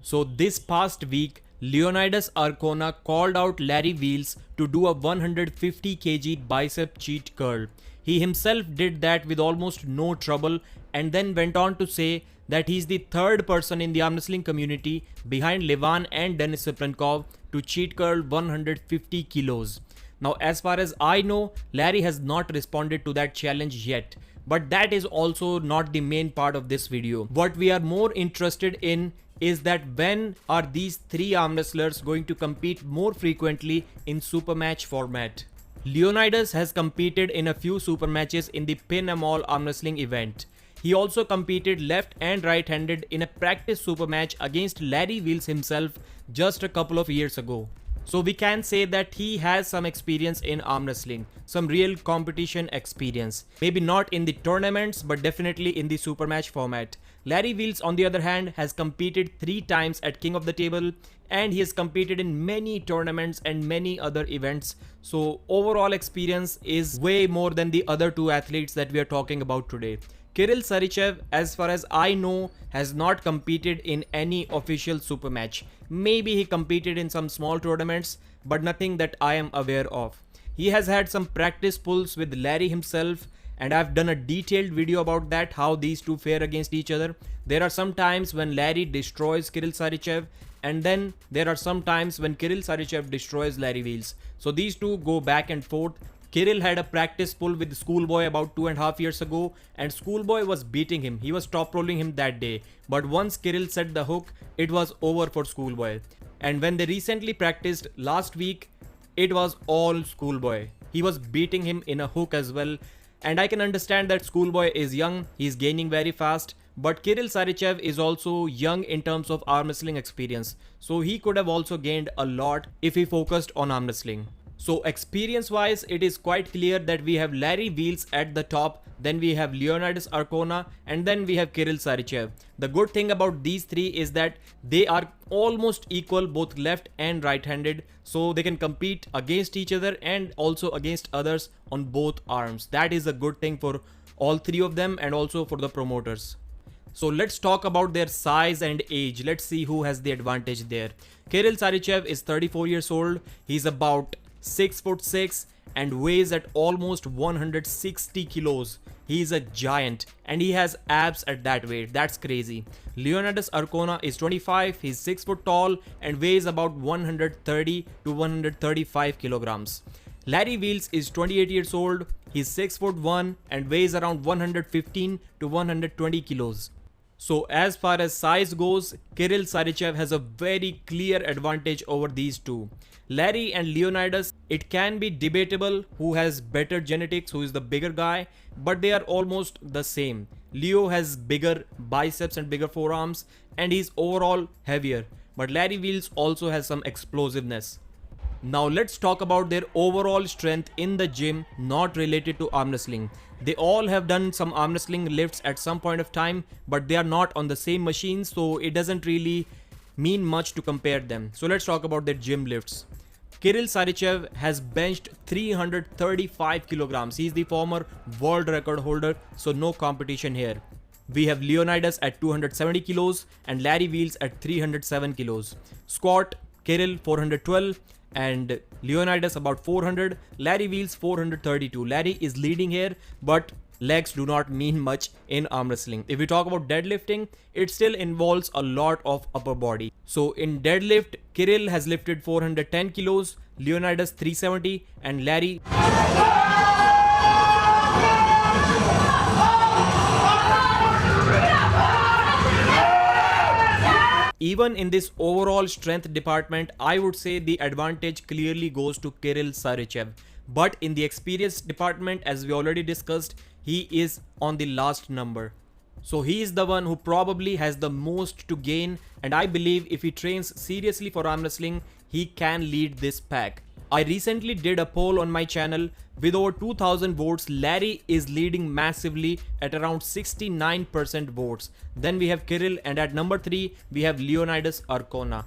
So this past week, Leonidas Arcona called out Larry Wheels to do a 150 kg bicep cheat curl. He himself did that with almost no trouble and then went on to say that he's the third person in the arm wrestling community behind Levan and Denis Siprenkov to cheat curl 150 kilos. Now, as far as I know, Larry has not responded to that challenge yet. But that is also not the main part of this video. What we are more interested in is that when are these three arm wrestlers going to compete more frequently in super match format. Leonidas has competed in a few super matches in the Pin 'em all arm wrestling event. He also competed left and right handed in a practice super match against Larry Wheels himself just a couple of years ago. So we can say that he has some experience in arm wrestling, some real competition experience. Maybe not in the tournaments, but definitely in the super match format. Larry Wheels, on the other hand, has competed 3 times at King of the Table, and he has competed in many tournaments and many other events. So overall experience is way more than the other 2 athletes that we are talking about today. Kirill Sarychev, as far as I know, has not competed in any official super match. Maybe he competed in some small tournaments, but nothing that I am aware of. He has had some practice pulls with Larry himself, and I've done a detailed video about that, how these two fare against each other. There are some times when Larry destroys Kirill Sarychev, and then there are some times when Kirill Sarychev destroys Larry Wheels. So these two go back and forth. Kirill had a practice pull with Schoolboy about 2.5 years ago, and Schoolboy was beating him. He was top rolling him that day. But once Kirill set the hook, it was over for Schoolboy. And when they recently practiced last week, it was all Schoolboy. He was beating him in a hook as well. And I can understand that Schoolboy is young, he's gaining very fast. But Kirill Sarychev is also young in terms of arm wrestling experience. So he could have also gained a lot if he focused on arm wrestling. So experience wise, it is quite clear that we have Larry Wheels at the top, then we have Leonidas Arcona, and then we have Kirill Sarychev. The good thing about these three is that they are almost equal, both left and right handed, so they can compete against each other and also against others on both arms. That is a good thing for all three of them and also for the promoters. So let's talk about their size and age. Let's see who has the advantage there. Kirill Sarychev is 34 years old. He's about 6'6" and weighs at almost 160 kilos. He is a giant and he has abs at that weight. That's crazy. Leonidas Arcona is 25. He's 6 foot tall and weighs about 130 to 135 kilograms. Larry Wheels is 28 years old. He's 6'1" and weighs around 115 to 120 kilos. So as far as size goes, Kirill Sarychev has a very clear advantage over these two. Larry and Leonidas, it can be debatable who has better genetics, who is the bigger guy, but they are almost the same. Leo has bigger biceps and bigger forearms, and he's overall heavier. But Larry Wheels also has some explosiveness. Now let's talk about their overall strength in the gym, not related to arm wrestling. They all have done some arm wrestling lifts at some point of time, but they are not on the same machine, so it doesn't really mean much to compare them. So let's talk about their gym lifts. Kirill Sarychev has benched 335 kilograms. He's the former world record holder, so no competition here. We have Leonidas at 270 kilos and Larry Wheels at 307 kilos. Squat, Kirill 412 and Leonidas about 400. Larry Wheels 432. Larry is leading here, but legs do not mean much in arm wrestling. If we talk about deadlifting, it still involves a lot of upper body. So in deadlift, Kirill has lifted 410 kilos, Leonidas 370 and Larry even in this overall strength department, I would say the advantage clearly goes to Kirill Sarychev. But in the experience department, as we already discussed, he is on the last number. So he is the one who probably has the most to gain, and I believe if he trains seriously for arm wrestling, he can lead this pack. I recently did a poll on my channel. With over 2000 votes, Larry is leading massively at around 69% votes. Then we have Kirill, and at number 3 we have Leonidas Arcona.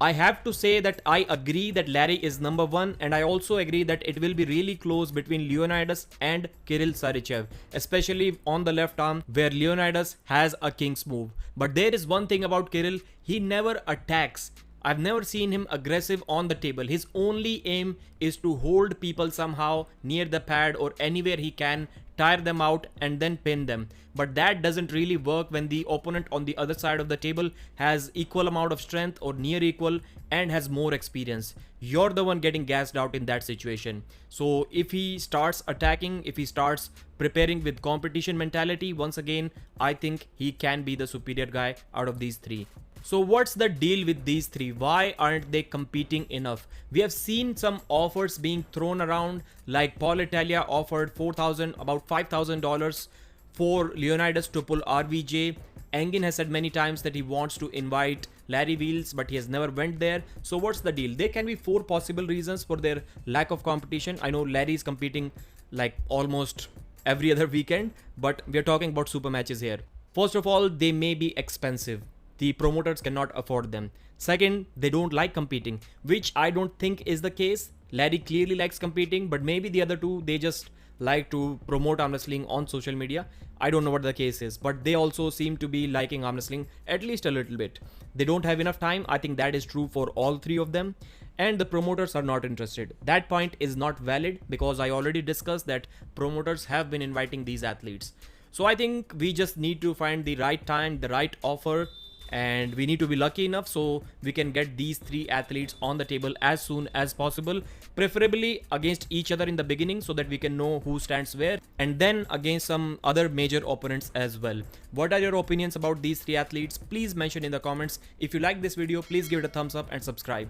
I have to say that I agree that Larry is number one, and I also agree that it will be really close between Leonidas and Kirill Sarychev, especially on the left arm where Leonidas has a king's move. But there is one thing about Kirill, he never attacks. I've never seen him aggressive on the table. His only aim is to hold people somehow near the pad or anywhere he can, tire them out and then pin them. But that doesn't really work when the opponent on the other side of the table has equal amount of strength or near equal and has more experience. You're the one getting gassed out in that situation. So if he starts attacking, if he starts preparing with competition mentality, once again, I think he can be the superior guy out of these three. So what's the deal with these three? Why aren't they competing enough? We have seen some offers being thrown around, like Paul Italia offered about $5,000 for Leonidas to pull RVJ. Engin has said many times that he wants to invite Larry Wheels, but he has never went there. So what's the deal? There can be four possible reasons for their lack of competition. I know Larry is competing like almost every other weekend, but we're talking about super matches here. First of all, they may be expensive. The promoters cannot afford them. Second, they don't like competing, which I don't think is the case. Larry clearly likes competing, but maybe the other two, they just like to promote arm wrestling on social media. I don't know what the case is, but they also seem to be liking arm wrestling at least a little bit. They don't have enough time. I think that is true for all three of them. And the promoters are not interested. That point is not valid because I already discussed that promoters have been inviting these athletes. So I think we just need to find the right time, the right offer, and we need to be lucky enough so we can get these three athletes on the table as soon as possible, preferably against each other in the beginning so that we can know who stands where, and then against some other major opponents as well. What are your opinions about these three athletes? Please mention in the comments. If you like this video, please give it a thumbs up and subscribe.